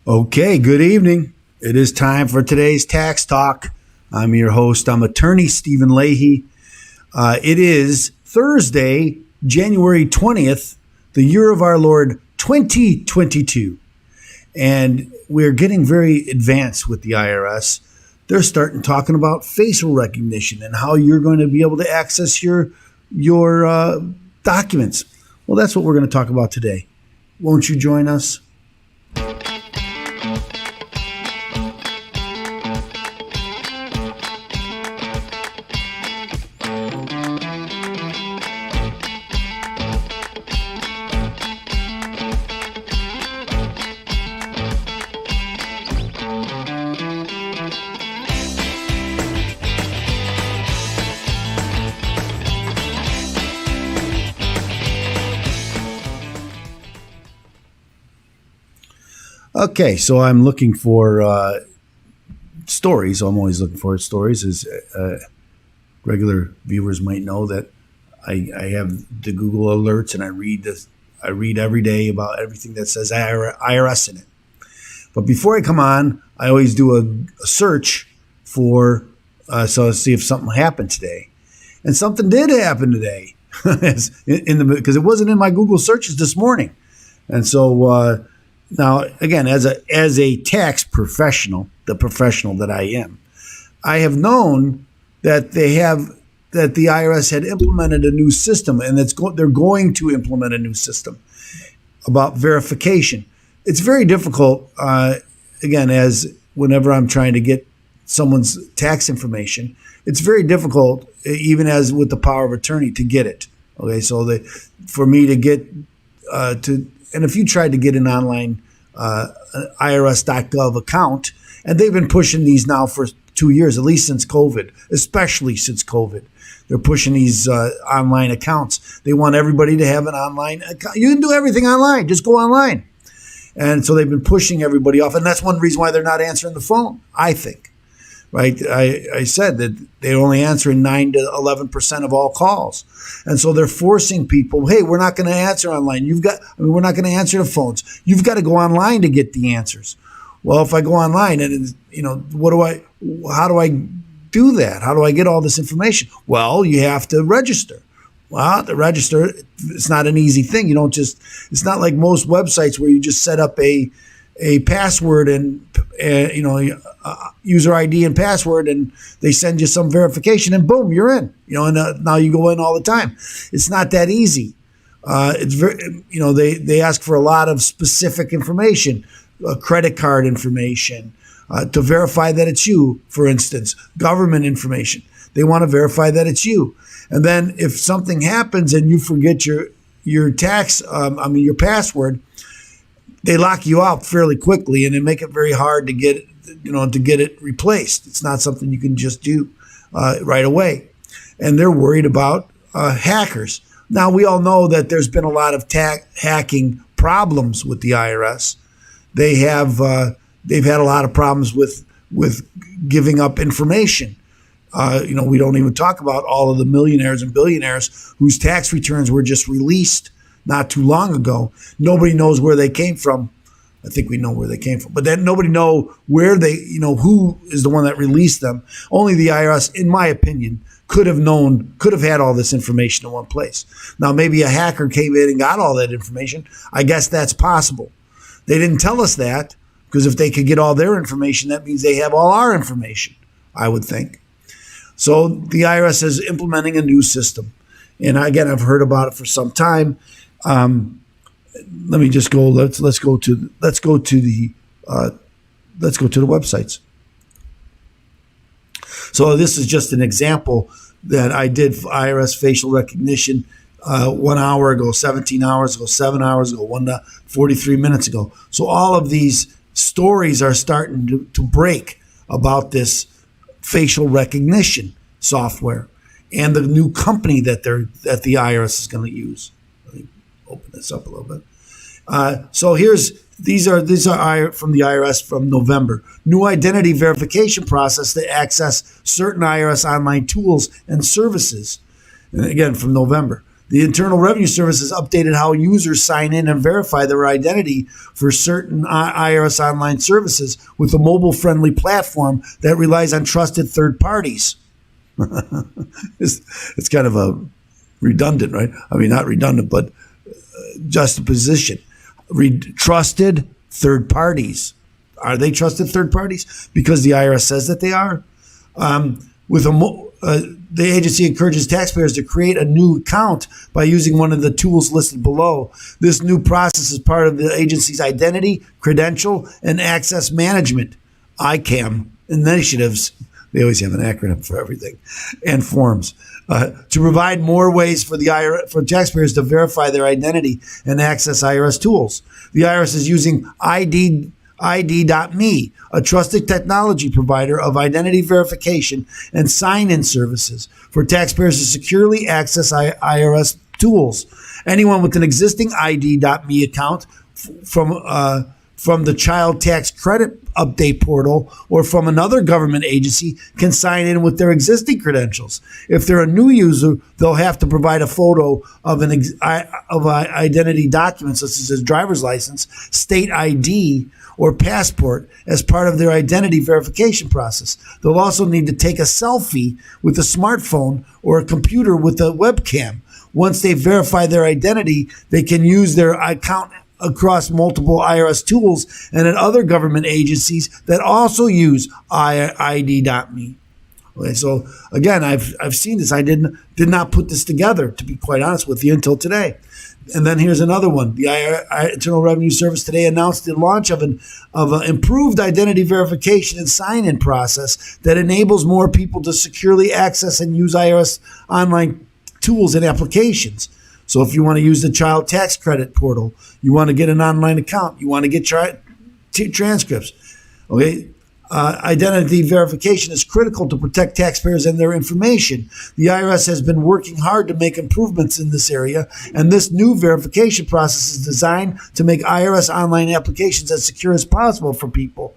Okay, good evening. It is time for today's Tax Talk. I'm your host. I'm attorney Stephen Leahy. It is Thursday, January 20th, the year of our Lord 2022. And we're getting very advanced with the IRS. They're starting talking about facial recognition and how you're going to be able to access your documents. Well, that's what we're going to talk about today. Won't you join us? Okay, so I'm looking for stories. I'm always looking for stories. As regular viewers might know, that I have the Google alerts, and I read every day about everything that says IRS in it. But before I come on, I always do a search for so to see if something happened today, and something did happen today, because it wasn't in my Google searches this morning, and so. Now, again, as a tax professional, the professional that I am, I have known that the IRS had implemented a new system, and they're going to implement a new system about verification. It's very difficult, again, as whenever I'm trying to get someone's tax information, it's very difficult, even as with the power of attorney, to get it. Okay, so for me to get and if you tried to get an online Irs.gov account, and they've been pushing these now for 2 years, at least since COVID, especially since COVID. They're pushing these online accounts. They want everybody to have an online account. You can do everything online. Just go online. And so they've been pushing everybody off. And that's one reason why they're not answering the phone, I think. Right? I said that they're only answering 9 to 11% of all calls. And so they're forcing people, hey, we're not going to answer online. We're not going to answer the phones. You've got to go online to get the answers. Well, if I go online and, how do I do that? How do I get all this information? Well, you have to register. Well, to register, it's not an easy thing. It's not like most websites where you just set up a password and user ID and password, and they send you some verification, and boom, you're in. And now you go in all the time. It's not that easy. It's very, they ask for a lot of specific information, credit card information, to verify that it's you. For instance, government information. They want to verify that it's you. And then if something happens and you forget your your password, they lock you out fairly quickly, and they make it very hard to get it replaced. It's not something you can just do right away. And they're worried about hackers. Now, we all know that there's been a lot of hacking problems with the IRS. They've had a lot of problems with giving up information. We don't even talk about all of the millionaires and billionaires whose tax returns were just released not too long ago. Nobody knows where they came from. I think we know where they came from, but then nobody know where who is the one that released them. Only the IRS, in my opinion, could have had all this information in one place. Now, maybe a hacker came in and got all that information. I guess that's possible. They didn't tell us that, because if they could get all their information, that means they have all our information, I would think. So the IRS is implementing a new system. And again, I've heard about it for some time. Let me just go. Let's go to the websites. So this is just an example that I did for IRS facial recognition 1 hour ago, 17 hours ago, 7 hours ago, 43 minutes ago. So all of these stories are starting to break about this facial recognition software and the new company that the IRS is going to use. Open this up a little bit. So these are from the IRS from November. New identity verification process to access certain IRS online tools and services. And again, from November. The Internal Revenue Service has updated how users sign in and verify their identity for certain IRS online services with a mobile-friendly platform that relies on trusted third parties. It's kind of a redundant, right? I mean, not redundant, but juxtaposition. Trusted third parties. Are they trusted third parties? Because the IRS says that they are. The agency encourages taxpayers to create a new account by using one of the tools listed below. This new process is part of the agency's identity, credential, and access management, ICAM, initiatives. They always have an acronym for everything, and forms, to provide more ways for for taxpayers to verify their identity and access IRS tools. The IRS is using ID.me, a trusted technology provider of identity verification and sign-in services for taxpayers to securely access IRS tools. Anyone with an existing ID.me account from the Child Tax Credit Update portal or from another government agency can sign in with their existing credentials. If they're a new user, they'll have to provide a photo of an identity document such as a driver's license, state ID, or passport as part of their identity verification process. They'll also need to take a selfie with a smartphone or a computer with a webcam. Once they verify their identity, they can use their account across multiple IRS tools and at other government agencies that also use ID.me. Okay, so again, I've seen this. I did not put this together, to be quite honest with you, until today. And then here's another one. The Internal Revenue Service today announced the launch of an improved identity verification and sign-in process that enables more people to securely access and use IRS online tools and applications. So if you want to use the Child Tax Credit portal, you want to get an online account, you want to get transcripts, okay? Identity verification is critical to protect taxpayers and their information. The IRS has been working hard to make improvements in this area, and this new verification process is designed to make IRS online applications as secure as possible for people.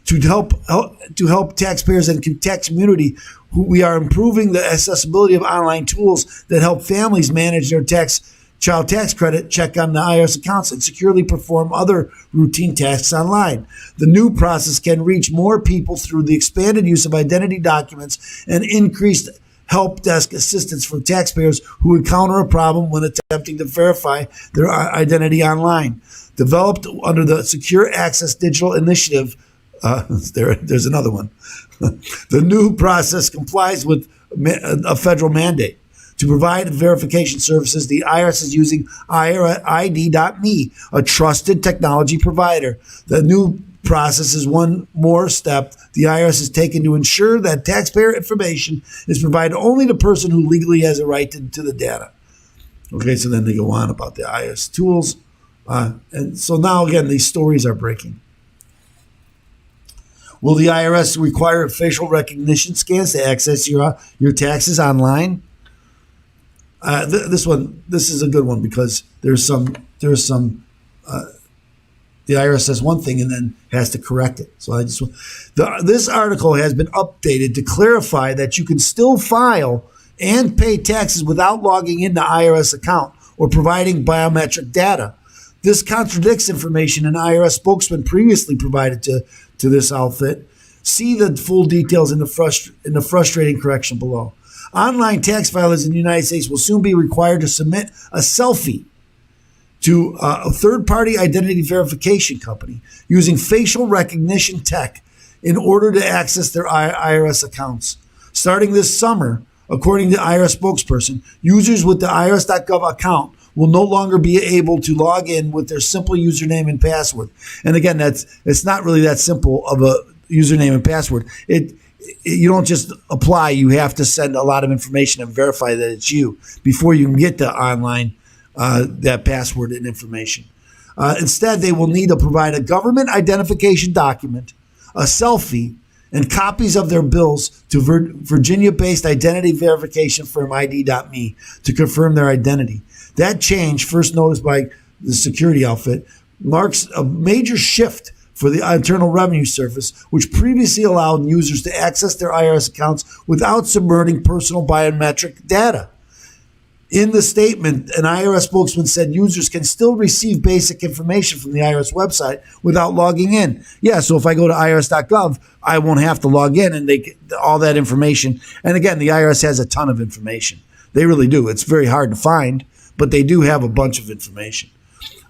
To help taxpayers and tax community, we are improving the accessibility of online tools that help families manage their child tax credit, check on the IRS accounts, and securely perform other routine tasks online. The new process can reach more people through the expanded use of identity documents and increased help desk assistance for taxpayers who encounter a problem when attempting to verify their identity online. Developed under the Secure Access Digital Initiative, there's another one. The new process complies with a federal mandate. To provide verification services, the IRS is using ID.me, a trusted technology provider. The new process is one more step the IRS has taken to ensure that taxpayer information is provided only to the person who legally has a right to the data. Okay, so then they go on about the IRS tools. And so now, again, these stories are breaking. Will the IRS require facial recognition scans to access your taxes online? This is a good one because there's some. The IRS says one thing and then has to correct it. So this article has been updated to clarify that you can still file and pay taxes without logging into IRS account or providing biometric data. This contradicts information an IRS spokesman previously provided to this outfit. See the full details in the frustrating correction below. Online tax filers in the United States will soon be required to submit a selfie to a third-party identity verification company using facial recognition tech in order to access their IRS accounts. Starting this summer, according to IRS spokesperson, users with the Irs.gov account will no longer be able to log in with their simple username and password. And again, it's not really that simple of a username and password. You don't just apply. You have to send a lot of information and verify that it's you before you can get the online that password and information. Instead, they will need to provide a government identification document, a selfie, and copies of their bills to Virginia-based identity verification firm ID.me to confirm their identity. That change, first noticed by the security outfit, marks a major shift for the Internal Revenue Service, which previously allowed users to access their IRS accounts without subverting personal biometric data. In the statement, an IRS spokesman said users can still receive basic information from the IRS website without logging in. Yeah, so if I go to Irs.gov, I won't have to log in and they get all that information. And again, the IRS has a ton of information. They really do. It's very hard to find, but they do have a bunch of information.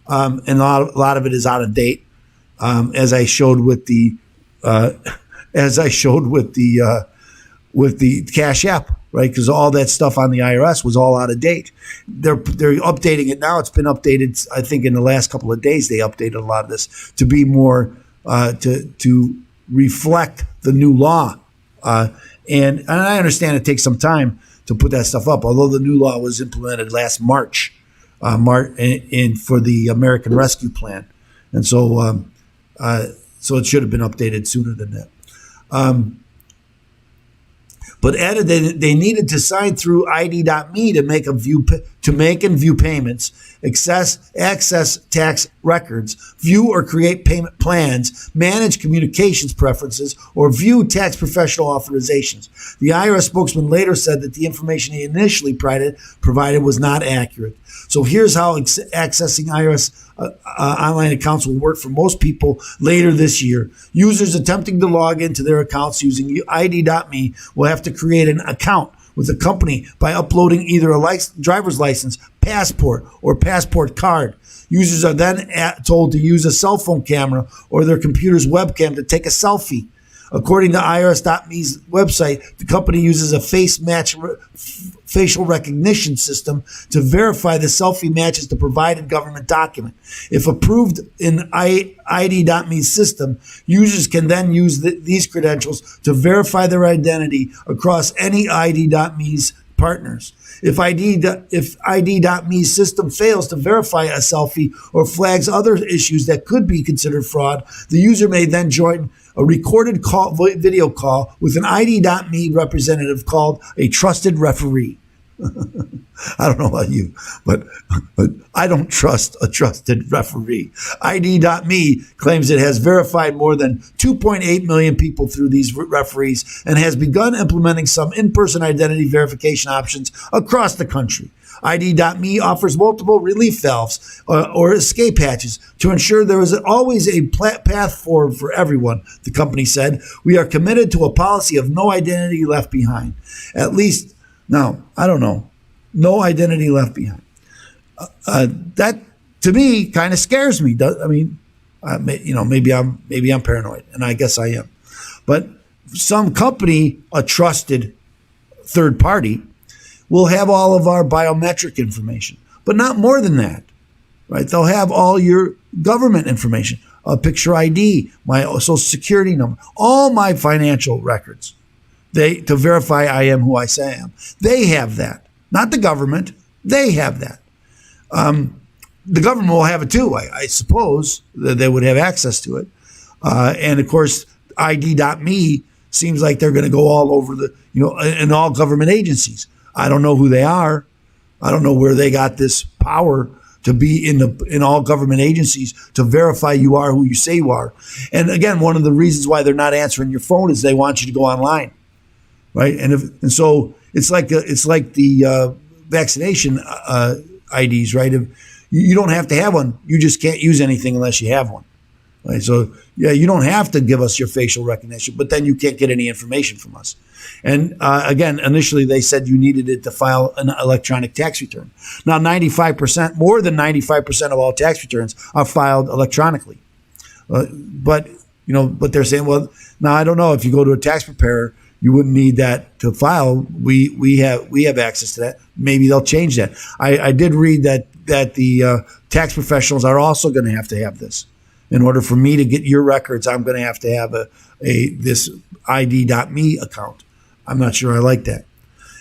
And a lot of it is out of date, as I showed with the Cash App, right? Because all that stuff on the IRS was all out of date. They're updating it now. It's been updated, I think, in the last couple of days. They updated a lot of this to be more to reflect the new law. And I understand it takes some time to put that stuff up. Although the new law was implemented last March, in for the American Rescue Plan, and so it should have been updated sooner than that. But added they needed to sign through ID.me to make and view payments, access tax records, view or create payment plans, manage communications preferences, or view tax professional authorizations. The IRS spokesman later said that the information he initially provided was not accurate. So here's how accessing IRS online accounts will work for most people later this year. Users attempting to log into their accounts using ID.me will have to create an account with the company by uploading either a driver's license, passport, or passport card. Users are then told to use a cell phone camera or their computer's webcam to take a selfie. According to Irs.me's website, the company uses a facial recognition system to verify the selfie matches the provided government document. If approved in ID.me's system, users can then use these credentials to verify their identity across any ID.me's partners. If ID.me's system fails to verify a selfie or flags other issues that could be considered fraud, the user may then join a recorded video call with an ID.me representative called a trusted referee. I don't know about you, but I don't trust a trusted referee. ID.me claims it has verified more than 2.8 million people through these referees and has begun implementing some in-person identity verification options across the country. ID.me offers multiple relief valves or escape hatches to ensure there is always a path forward for everyone, the company said. We are committed to a policy of no identity left behind. At least, now, I don't know, no identity left behind. That, to me, kind of scares me. I mean, maybe I'm paranoid, and I guess I am. But some company, a trusted third party, will have all of our biometric information, but not more than that, right? They'll have all your government information, a picture ID, my social security number, all my financial records. To verify I am who I say I am. They have that, not the government. They have that. The government will have it too, I suppose, that they would have access to it. And of course, ID.me seems like they're going to go all over in all government agencies. I don't know who they are. I don't know where they got this power to be in all government agencies to verify you are who you say you are. And again, one of the reasons why they're not answering your phone is they want you to go online, right? And so it's like the vaccination IDs, right? If you don't have to have one, you just can't use anything unless you have one. Right? So yeah, you don't have to give us your facial recognition, but then you can't get any information from us. And again, initially they said you needed it to file an electronic tax return. Now, more than 95% of all tax returns are filed electronically. But they're saying, well, now I don't know, if you go to a tax preparer, you wouldn't need that to file. We have access to that. Maybe they'll change that. I did read that the tax professionals are also going to have this. In order for me to get your records, I'm going to have this ID.me account. I'm not sure I like that.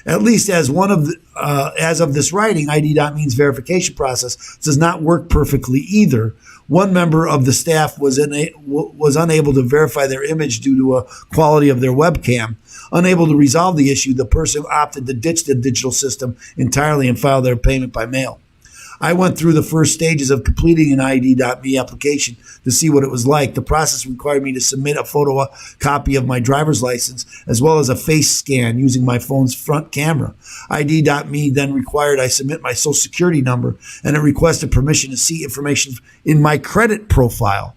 At least as of this writing, ID.me's verification process does not work perfectly either. One member of the staff was unable to verify their image due to a quality of their webcam. Unable to resolve the issue, the person opted to ditch the digital system entirely and file their payment by mail. I went through the first stages of completing an ID.me application to see what it was like. The process required me to submit a photocopy of my driver's license as well as a face scan using my phone's front camera. ID.me then required I submit my social security number, and it requested permission to see information in my credit profile.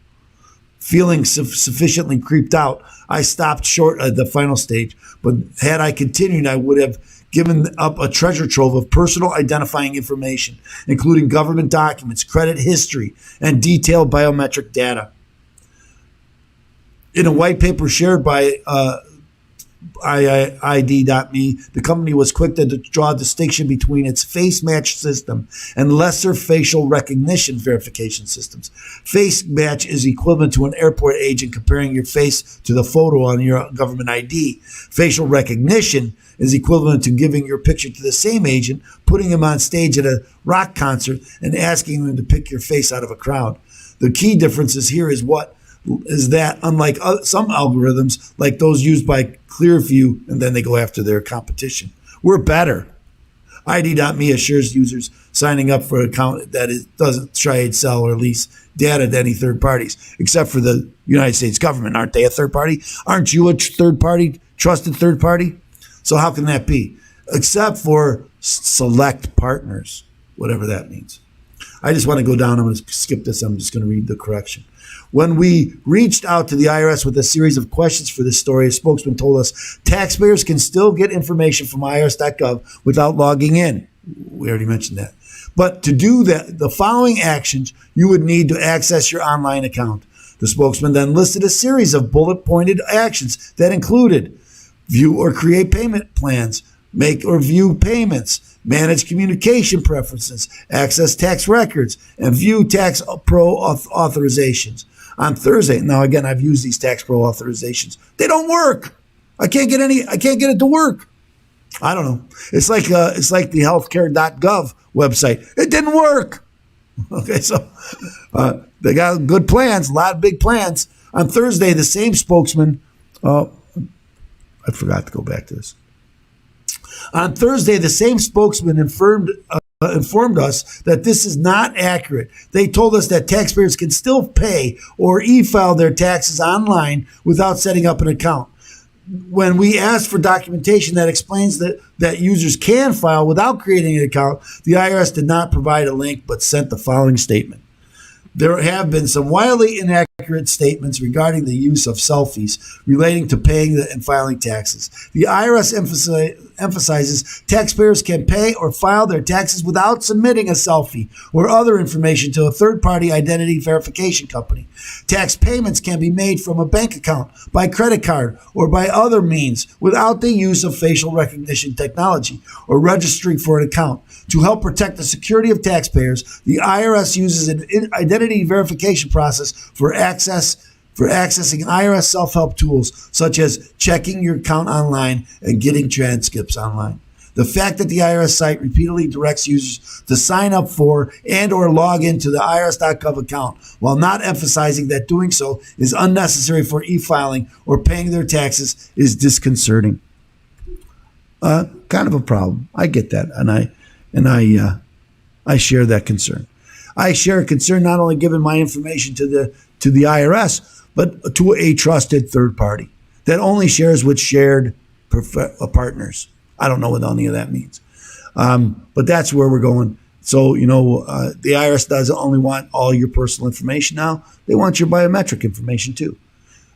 Feeling sufficiently creeped out, I stopped short at the final stage, but had I continued, I would have given up a treasure trove of personal identifying information, including government documents, credit history, and detailed biometric data. In a white paper shared by ID.me, the company was quick to draw a distinction between its face match system and lesser facial recognition verification systems. Face match is equivalent to an airport agent comparing your face to the photo on your government ID. Facial recognition is equivalent to giving your picture to the same agent, putting him on stage at a rock concert, and asking him to pick your face out of a crowd. The key differences here is that unlike some algorithms, like those used by Clearview, and then they go after their competition, we're better. ID.me assures users signing up for an account that doesn't trade, sell, or lease data to any third parties, except for the United States government. Aren't they a third party? Aren't you a third party, trusted third party? So how can that be? Except for select partners, whatever that means. I just want to go down. I'm going to skip this. I'm just going to read the correction. When we reached out to the IRS with a series of questions for this story, a spokesman told us taxpayers can still get information from Irs.gov without logging in. We already mentioned that. But to do that, the following actions you would need to access your online account. The spokesman then listed a series of bullet-pointed actions that included view or create payment plans, make or view payments, manage communication preferences, access tax records, and view tax pro authorizations. On Thursday, now again, I've used these tax pro authorizations. They don't work. I can't get it to work. I don't know. It's like the healthcare.gov website. It didn't work. Okay, so they got good plans, a lot of big plans. On Thursday, the same spokesman, I forgot to go back to this. On Thursday, the same spokesman informed us that this is not accurate. They told us that taxpayers can still pay or e-file their taxes online without setting up an account. When we asked for documentation that explains that users can file without creating an account, the IRS did not provide a link but sent the following statement. There have been some wildly inaccurate statements regarding the use of selfies relating to paying and filing taxes. The IRS emphasizes taxpayers can pay or file their taxes without submitting a selfie or other information to a third-party identity verification company. Tax payments can be made from a bank account, by credit card, or by other means without the use of facial recognition technology or registering for an account. To help protect the security of taxpayers, the IRS uses an identity verification process for accessing IRS self-help tools, such as checking your account online and getting transcripts online. The fact that the IRS site repeatedly directs users to sign up for and or log into the Irs.gov account, while not emphasizing that doing so is unnecessary for e-filing or paying their taxes, is disconcerting. Kind of a problem. I get that, and I share that concern. I share a concern not only giving my information to the IRS, but to a trusted third party that only shares with shared partners. I don't know what any of that means, but that's where we're going. So, the IRS doesn't only want all your personal information now; they want your biometric information too.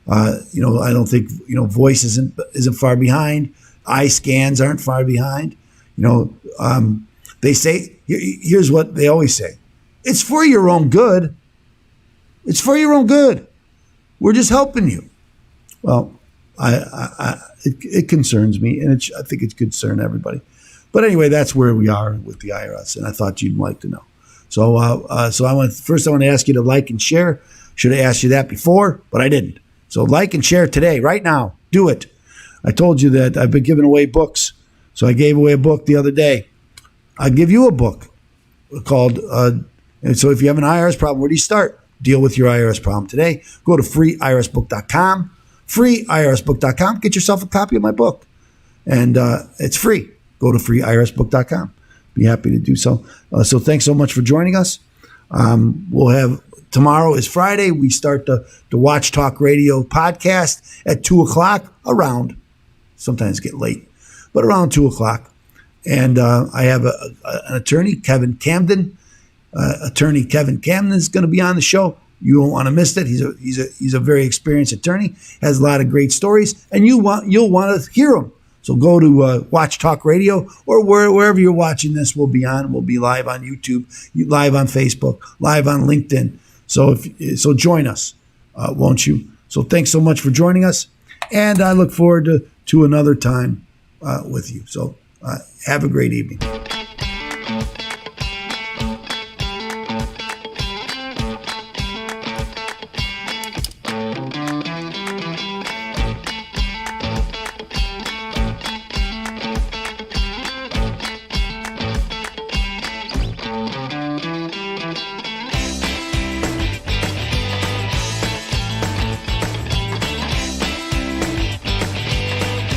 I don't think voice isn't far behind. Eye scans aren't far behind. They say, here's what they always say: it's for your own good. It's for your own good. We're just helping you. Well, it concerns me, and I think it's concern everybody. But anyway, that's where we are with the IRS, and I thought you'd like to know. So, I want to ask you to like and share. Should have asked you that before, but I didn't. So, like and share today, right now. Do it. I told you that I've been giving away books, so I gave away a book the other day. I'll give you a book called. And so, if you have an IRS problem, where do you start? Deal with your IRS problem today. Go to freeirsbook.com. Freeirsbook.com. Get yourself a copy of my book. And it's free. Go to freeirsbook.com. be happy to do so. So thanks so much for joining us. We'll have tomorrow is Friday. We start the Watch Talk Radio podcast at 2:00 around. Sometimes get late, but around 2:00. And I have an attorney, Kevin Camden. Attorney Kevin Camden is going to be on the show. You won't want to miss it. He's a very experienced attorney. Has a lot of great stories, and you'll want to hear them. So go to Watch Talk Radio or wherever you're watching this. We'll be on. We'll be live on YouTube, live on Facebook, live on LinkedIn. So join us, won't you? So thanks so much for joining us, and I look forward to another time with you. So have a great evening.